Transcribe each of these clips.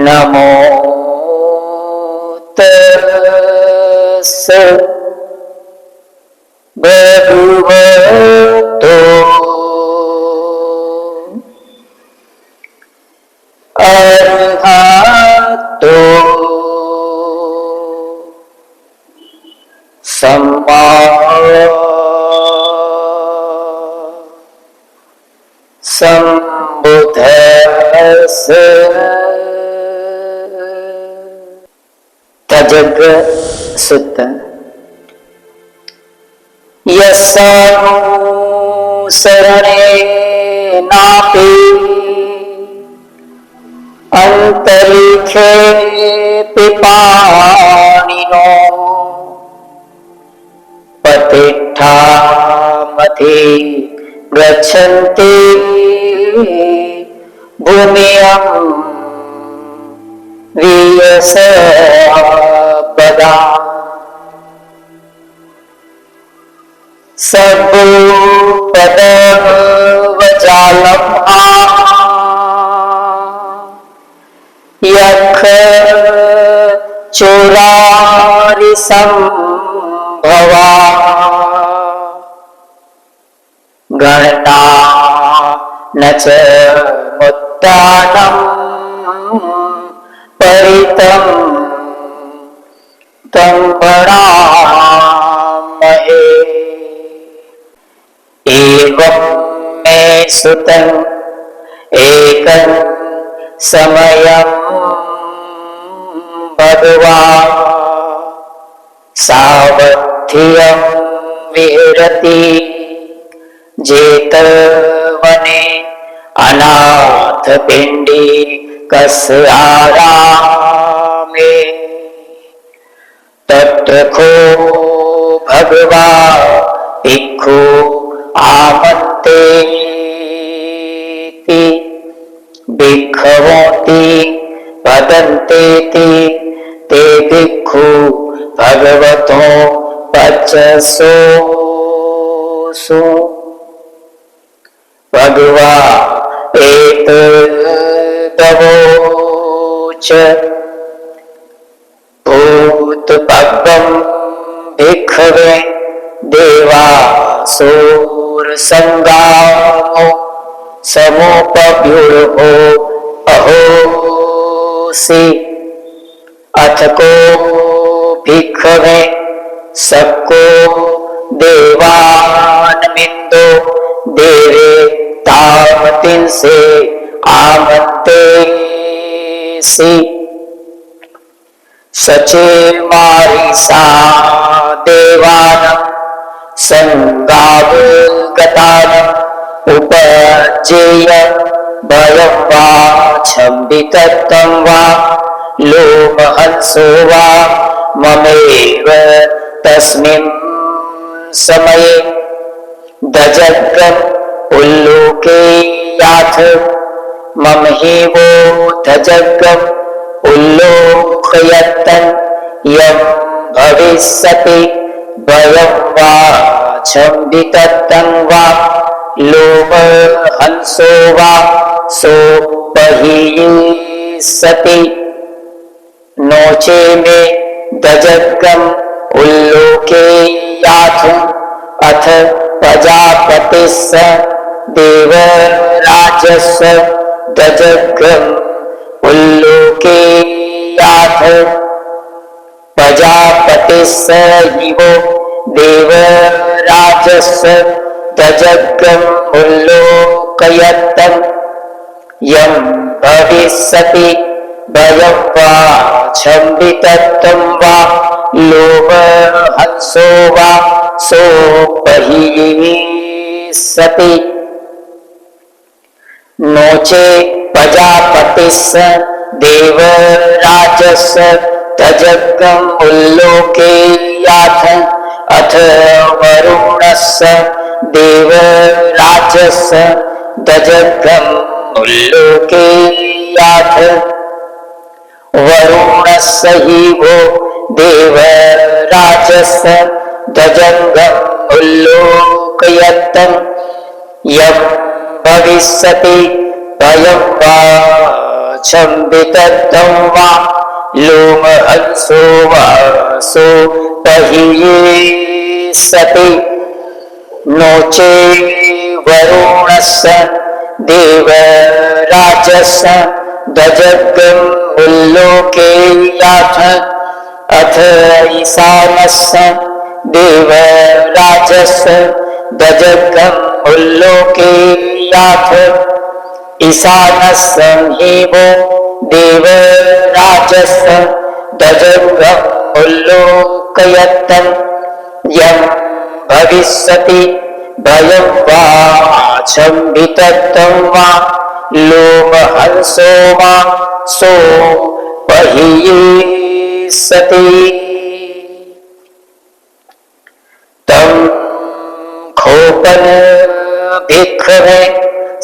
नमो तस्स भगवतो अरहतो सम्मा संबुद्धस्स। तजग सुत्त। यस्यानुसरणेनापि अंतरिक्षे पिपानिनो पतिष्ठामति गच्छन्ति भूम्यां वियसपदा। सद्गुरुपदवजालं यख चोरारिसंभवा गणना न च मुत्तानं परितं तं भणामहे। एवं मे सुतं एकं समयं भगवान् सावध्यं विहरति जेतवने अनाथपिण्डिकस्य आरामे। तत्र खो भगवान् भिक्खु आमन्त्रेति भिक्खवोति वदन्तेति ते भिक्खु भगवतो वचसोऽसु। भगवा एतदवोच भूतपद्मं भिक्खवे देवासुरसङ्गामो समोपव्यूढो अहोसि। अथ को भिक्खवे सक्को देवानमिन्दो देवे तावतिंसे आमन्तेसि। सचे मारिसा देवानं संगावगतानं उपजेय भयं वा छम्बितत्वं वा लोमहंसो वा ममेव तस्मिन् समये दजग्गम् उल्लोके याथ मम हि वो दजग्गम् उल्लोकयत्तन् यं भविष्यति भयं वा छम्बितत्वं वा लोमहंसो वा सोपहीयसति। नोचे मे दजग्गम् उल्लोके याथुम् अथ प्रजापतिस्स देवराजस्य दजग्गम् उल्लोके याथ। प्रजापतिस्स हिवो देवराजस्य दजग्गम् उल्लोकयत्तं यं भविष्यति भयं वा छम्बितत्वं वा लोमहंसो वा सोपहीयसति। नोचे प्रजापतिस्स देवराजस्य दजग्गम् उल्लोके याथ अथ वरुणस्य देवराजस्य दजग्गम् उल्लोके याथ। वरुणस्य हि वो देवराजस्य दजग्गम् उल्लोकयत्तं यं भविष्यति भयं वा छम्बितत्तं वा लोमहंसो वासो पहिये सति नो चे वरुणस्य देवराजस्य दजग्गं उल्लोके याथ अथ ईशानस्य देवराजस्य दजग्गं उल्लोके याथ ईशानस्य हेवो देवराजस्य दजग्गं उल्लोकयत्तं यं भविष्यति भयं वा छम्बितत्तं वा लोमहंसो वा सो पहियेसति तं खोपन भिक्खवे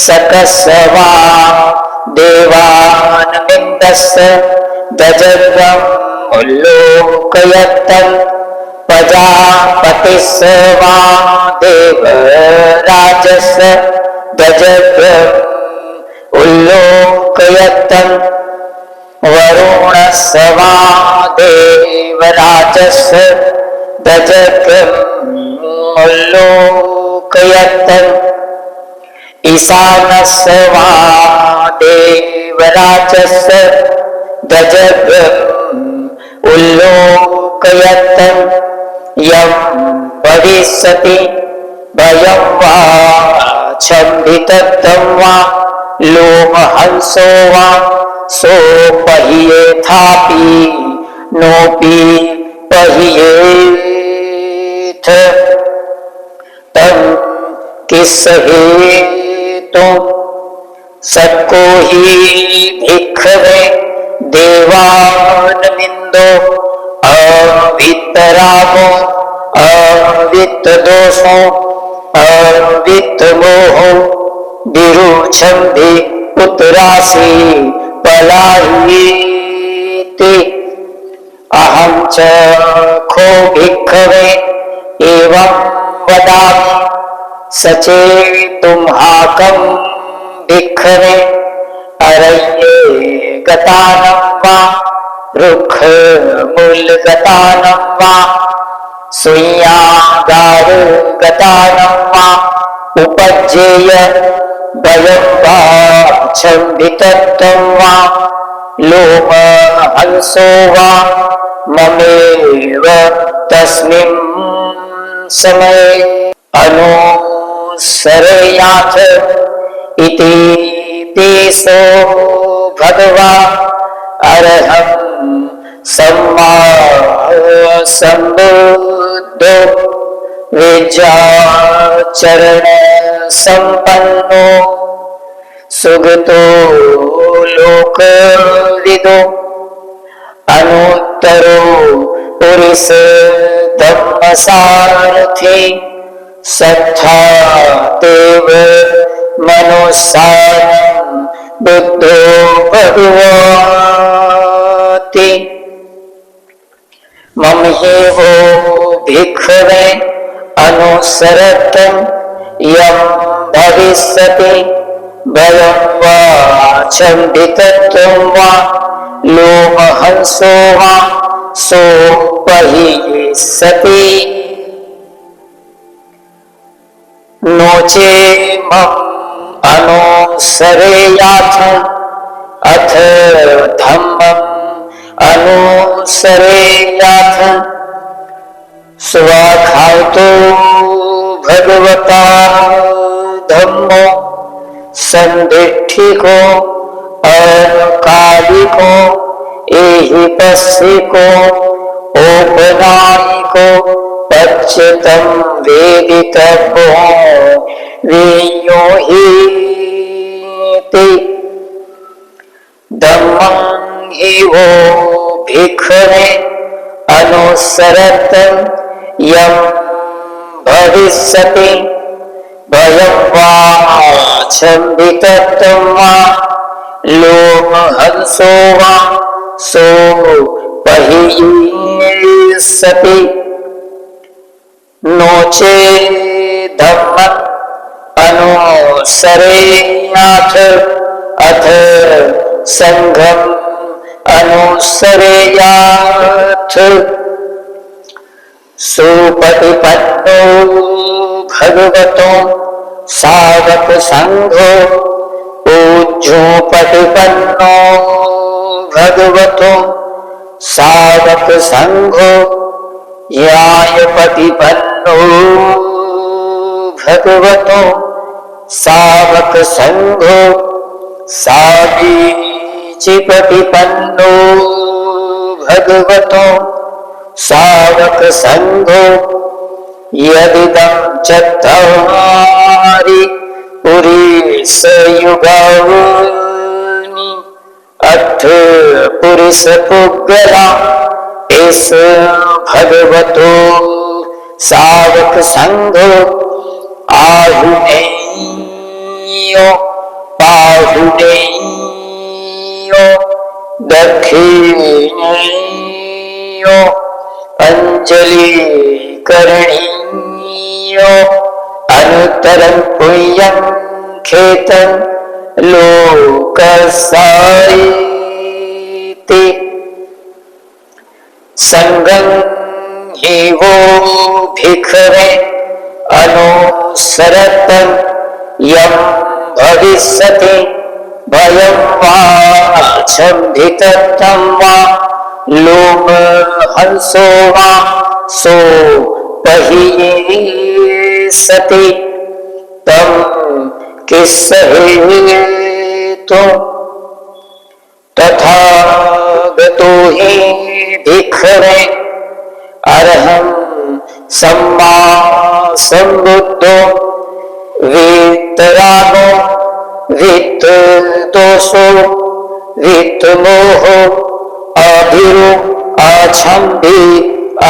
सकस्वा देवानमिन्दस्य दजग्गं उल्लोकयत्तं प्रजापतिस्य वा देवराजस्य दजग्गं उल्लोकयत्तं वरुणस्य वा देवराजस्य दजग्गं उल्लोकयत्तं ईशानस्य वा देवराजस्य दजग्गं उल्लोकयत्तं यं भविष्यति भयं वा छम्बितत्तं वा लोमहंसो वा सो पहियेथापि नोपि पहियेथ तं किस्हेतु सबको ही भिक्खवे देवानमिन्दो अवित्तरामो अवित्तदोषो अवित्तमोहो विरुच्छन्ति पुत्रासि पलायिति अहं च खो भिक्खवे एवं वदामि सचेतुमहाकं भिक्खवे अरण्ये गतानं वा रुक्षमूलगतानं वा शून्यागारगतानं वा उपज्येय भयं वा छम्बितत्तं वा लोमहंसो वा ममेव तस्मिन् समये अनुसरेयाथ इति तेषो भगवान् अरहं सम्मा सम्बुद्धो विद्याचरण संपन्नो सुगतो लोकविदो अनुत्तरो पुरुष धम्मसारथि सत्था देव मनुष्यानं बुद्धो भगवति मम हेवो भिक्खवे अनुसरतं यं भविष्यति भयं वा छम्बितत्वं वा लोमहंसो वा सो पहियेसति नो चेमम् अनुसरेयाथ अथ धम्मम् अनुसरेयाथ स्वाखातो भगवता धम्मो संदिष्ठिको अकालिको एहिपस्सिको औपनायिको पच्यतं वेदितव्यो वियोहीति धम्मं एवो भिक्खवे अनुसरतं यं भविष्यति भयं वा छम्बितत्वं वा लोमहंसो वा सो पहियेसति नो चेद्धम्मम् अनुसरेयाथ अथ संघम अनुसरेयाथ सुपतिपन्नो भगवतो सावक संघो पूज्योपतिपन्नो भगवतो सावक संघो न्यायपतिपन्नो भगवतो सावक संघो सामीचिपतिपन्नो भगवतो सावक संघो यदिदं चत्तारि पुरुष युगानि अथ पुरुष पुगला इस भगवतो सावक संघो आहुनेयो पाहुनेयो दक्षिणेयो अंजलि करणीयो अनुत्तरं पुण्यं खेतं लोकसायिते संगं हि वो भिखवे अनुसरतं यं भविष्यति भयं वा छम्भितं वा लोम हंसो वा सो पहियेसति तं किस्सहेतु तथागतो हि भिखवे अरहं सम्मा सम्बुद्धो वीतरागो वीतदोषो वीतमोहो अभिरु अछम्भि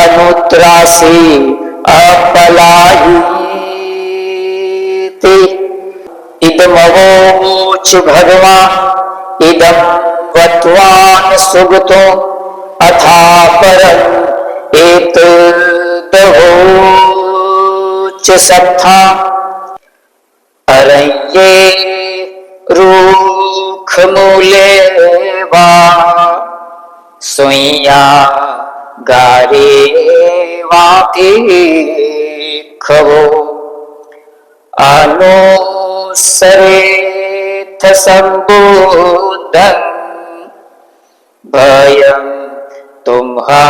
अनुत्रासी अपलायिति इदमवोच भगवान् इदं वत्वान् सुगतो अथा परम् एतदवोच सत्था अरण्ये रूखमूले वा सुइया गारे वाति खवो अनुसरेथ संबुद्धं भयं तुम्हा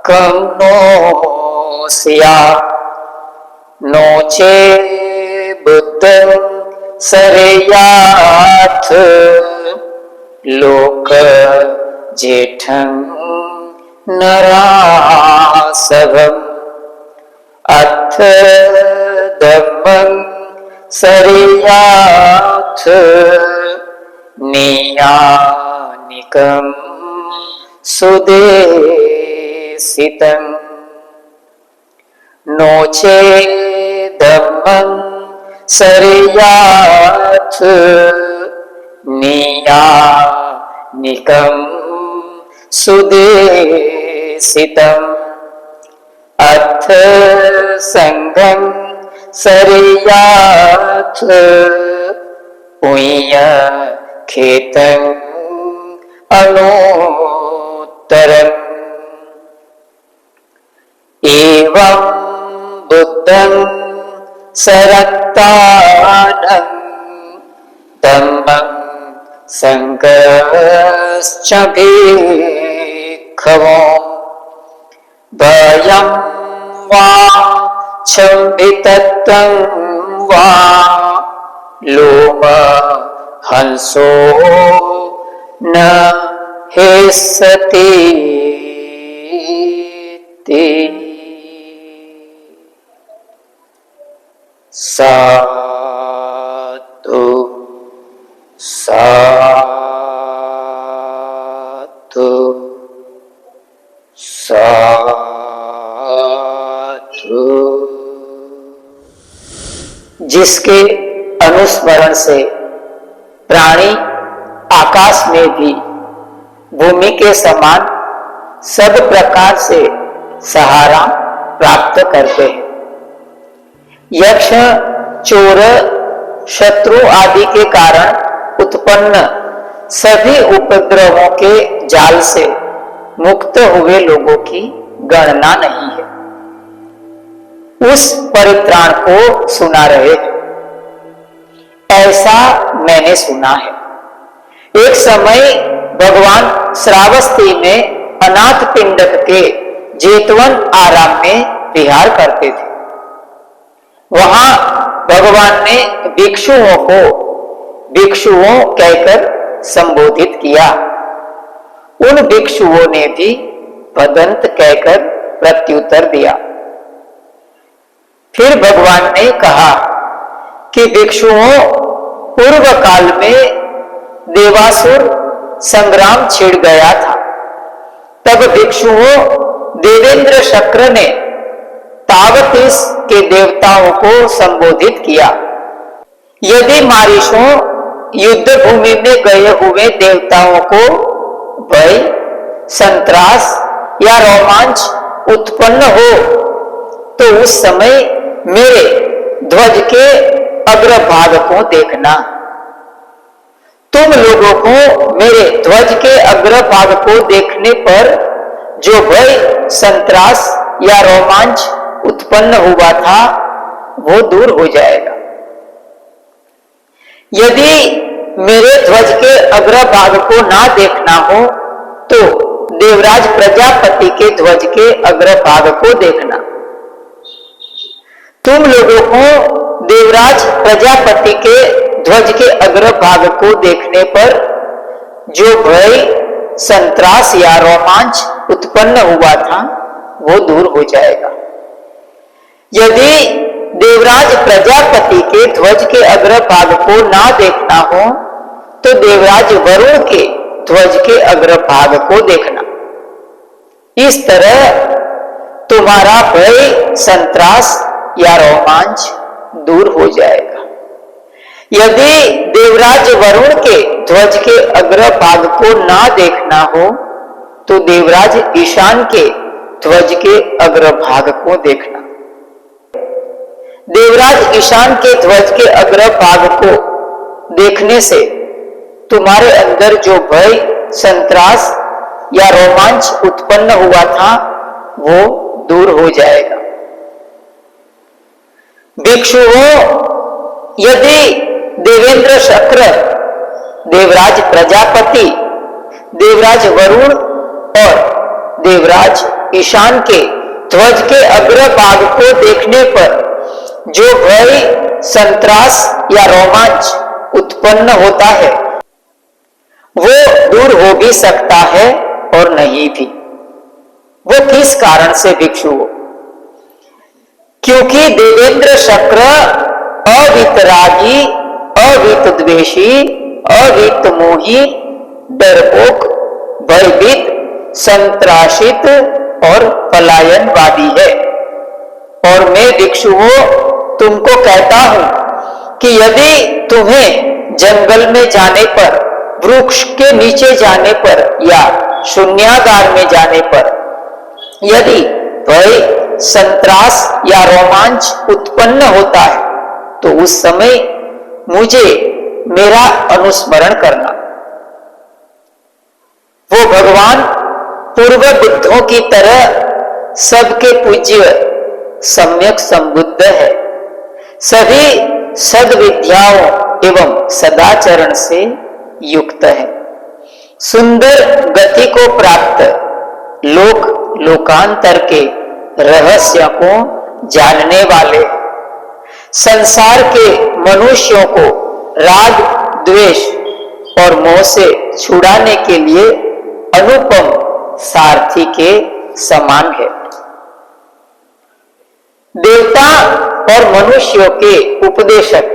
कम नो सिया नोचे बुद्धं सरेयाथ लोक जेठं नरासवम् अथ धम्मं सरेयाथ नियानिकं सुदेशितं नोचे धम्मं सरेयाथ नियानिकं सुदेशितम् अथ संघं सरेयाथ पुण्य खेतं अनुत्तरम् एवं बुद्धं सरक्तानं धम्मं संघश्च भिक्खवो भयं वा छम्भितं वा लोम हंसो न हेसति साधु साधु साधु। जिसके अनुस्मरण से प्राणी आकाश में भी भूमि के समान सब प्रकार से सहारा प्राप्त करते हैं। यक्ष, चोर, शत्रु आदि के कारण उत्पन्न सभी उपद्रवों के जाल से मुक्त हुए लोगों की गणना नहीं है। उस परित्राण को सुना रहे हैं। ऐसा मैंने सुना है, एक समय भगवान श्रावस्ती में अनाथ पिंडक के जेतवन आराम में विहार करते थे। वहां भगवान ने भिक्षुओं को भिक्षुओं कहकर संबोधित किया। उन भिक्षुओं ने भी भदंत कहकर प्रत्युत्तर दिया। फिर भगवान ने कहा कि भिक्षुओं, पूर्व काल में देवासुर संग्राम छिड़ गया था। तब भिक्षुओं देवेंद्र शक्र ने तावतीस के देवताओं को संबोधित किया। यदि मारीशों युद्ध भूमि में गए हुए देवताओं को भय, संत्रास या रोमांच उत्पन्न हो तो उस समय मेरे ध्वज के अग्रभाग को देखना। तुम लोगों को मेरे ध्वज के अग्रभाग को देखने पर जो भय, संत्रास या रोमांच उत्पन्न हुआ था वो दूर हो जाएगा। यदि मेरे ध्वज के अग्रभाग को ना देखना हो तो देवराज प्रजापति के ध्वज के अग्रभाग को देखना। तुम लोगों को देवराज प्रजापति के ध्वज के अग्रभाग को देखने पर जो भय, संत्रास या रोमांच उत्पन्न हुआ था वो दूर हो जाएगा। यदि देवराज प्रजापति के ध्वज के अग्रभाग को ना देखना हो तो देवराज वरुण के ध्वज के अग्रभाग को देखना। इस तरह तुम्हारा भय, संत्रास या रोमांच दूर हो जाएगा। यदि देवराज वरुण के ध्वज के अग्रभाग को ना देखना हो तो देवराज ईशान के ध्वज के अग्रभाग को देखना। देवराज ईशान के ध्वज के अग्रभाग को देखने से तुम्हारे अंदर जो भय, संत्रास या रोमांच उत्पन्न हुआ था वो दूर हो जाएगा। भिक्षुओं, यदि देवेंद्र शक्र, देवराज प्रजापति, देवराज वरुण और देवराज ईशान के ध्वज के अग्रभाग को देखने पर जो भय, संत्रास या रोमांच उत्पन्न होता है वो दूर हो भी सकता है और नहीं भी। वो किस कारण से भिक्षुओं? क्योंकि देवेंद्र शक्र अवितरागी, अवितद्वेषी, अवितमोही, डरपोक, भयभीत, संत्राशित और पलायनवादी है। और मैं भिक्षुओं तुमको कहता हूं कि यदि तुम्हें जंगल में जाने पर, वृक्ष के नीचे जाने पर या शून्यागार में जाने पर यदि भय, संत्रास या रोमांच उत्पन्न होता है तो उस समय मुझे मेरा अनुस्मरण करना। वो भगवान पूर्व बुद्धों की तरह सबके पूज्य, सम्यक संबुद्ध है। सभी सद्विद्याओं एवं सदाचरण से युक्त है। सुंदर गति को प्राप्त, लोक लोकांतर के रहस्य को जानने वाले, संसार के मनुष्यों को राग, द्वेष और मोह से छुड़ाने के लिए अनुपम सारथी के समान है। देवता और मनुष्यों के उपदेशक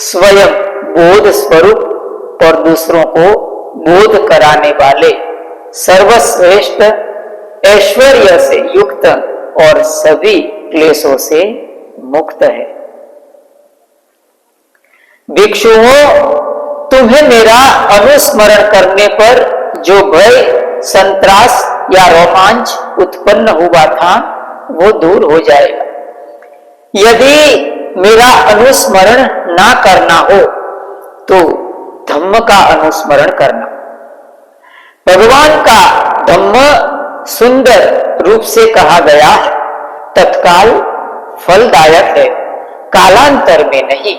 स्वयं बोध स्वरूप और दूसरों को बोध कराने वाले सर्वश्रेष्ठ, ऐश्वर्य से युक्त और सभी क्लेशों से मुक्त है। भिक्षुओं, तुम्हें मेरा अनुस्मरण करने पर जो भय, संत्रास या रोमांच उत्पन्न हुआ था वो दूर हो जाएगा। यदि मेरा अनुस्मरण ना करना हो तो धम्म का अनुस्मरण करना। भगवान का धम्म सुंदर रूप से कहा गया है, तत्काल फलदायक है, कालांतर में नहीं,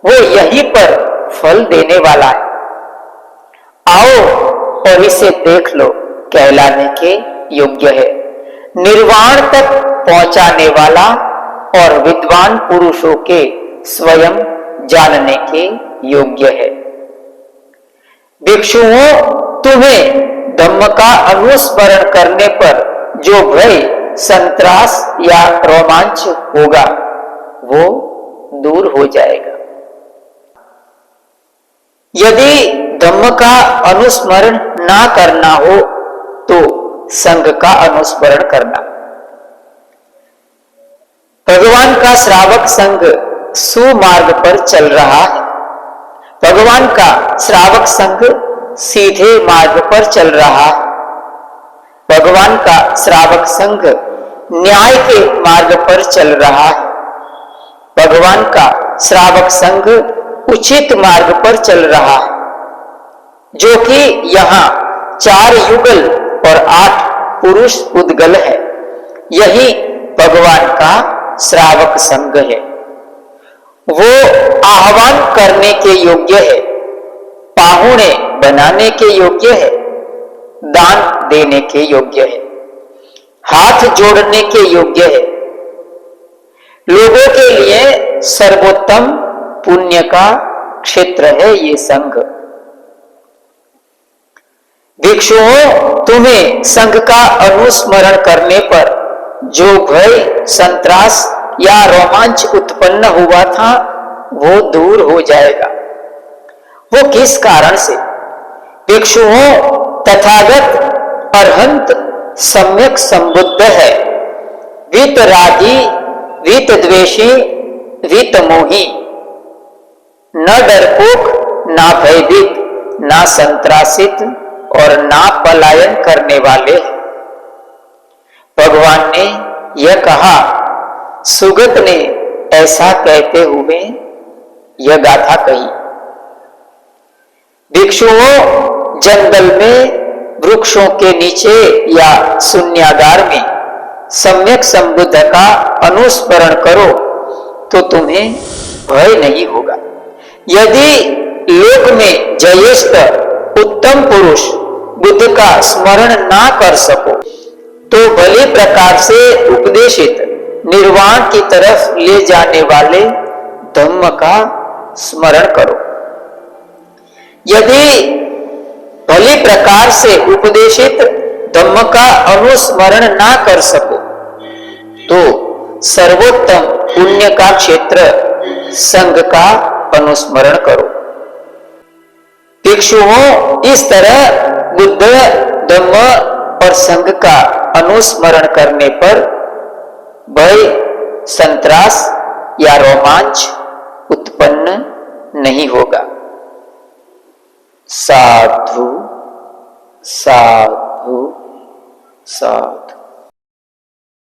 वो यहीं पर फल देने वाला है। आओ और इसे देख लो, कहलाने के योग्य है, निर्वाण तक पहुंचाने वाला और विद्वान पुरुषों के स्वयं जानने के योग्य है। भिक्षुओं, तुम्हें धम्म का अनुस्मरण करने पर जो भय, संत्रास या रोमांच होगा वो दूर हो जाएगा। यदि धम्म का अनुस्मरण ना करना हो तो संघ का अनुस्मरण करना। भगवान का श्रावक संघ सुमार्ग पर चल रहा है। भगवान का श्रावक संघ सीधे मार्ग पर चल रहा है। भगवान का श्रावक संघ न्याय के मार्ग पर चल रहा है। भगवान का श्रावक संघ उचित मार्ग पर चल रहा है, जो कि यहाँ 4 युगल और 8 पुरुष उद्गल है। यही भगवान का श्रावक संघ है। वो आह्वान करने के योग्य है, पाहुणे बनाने के योग्य है, दान देने के योग्य है, हाथ जोड़ने के योग्य है। लोगों के लिए सर्वोत्तम पुण्य का क्षेत्र है ये संघ। भिक्षुओं, तुम्हें संघ का अनुस्मरण करने पर जो भय, संत्रास या रोमांच उत्पन्न हुआ था वो दूर हो जाएगा। वो किस कारण से? भिक्षुओं, तथागत अरहंत सम्यक संबुद्ध है, वीतरागी, वीतद्वेषी, वीतमोही, न डरपोक, ना भयभीत, ना संत्रासित और ना पलायन करने वाले। भगवान ने यह कहा। सुगत ने ऐसा कहते हुए यह गाथा कही। भिक्षुओं, जंगल में वृक्षों के नीचे या शून्यागार में सम्यक संबुद्ध का अनुस्मरण करो तो तुम्हें भय नहीं होगा। यदि लोक में जयेष्ठ उत्तम पुरुष बुद्ध का स्मरण ना कर सको तो भली प्रकार से उपदेशित निर्वाण की तरफ ले जाने वाले धम्म का स्मरण करो। यदि भली प्रकार से उपदेशित धम्म का अनुस्मरण ना कर सको तो सर्वोत्तम पुण्य का क्षेत्र संघ का अनुस्मरण करो। भिक्षुओं, इस तरह बुद्ध, धम्म और संघ का अनुस्मरण करने पर भय, संत्रास या रोमांच उत्पन्न नहीं होगा। साधु साधु साधु।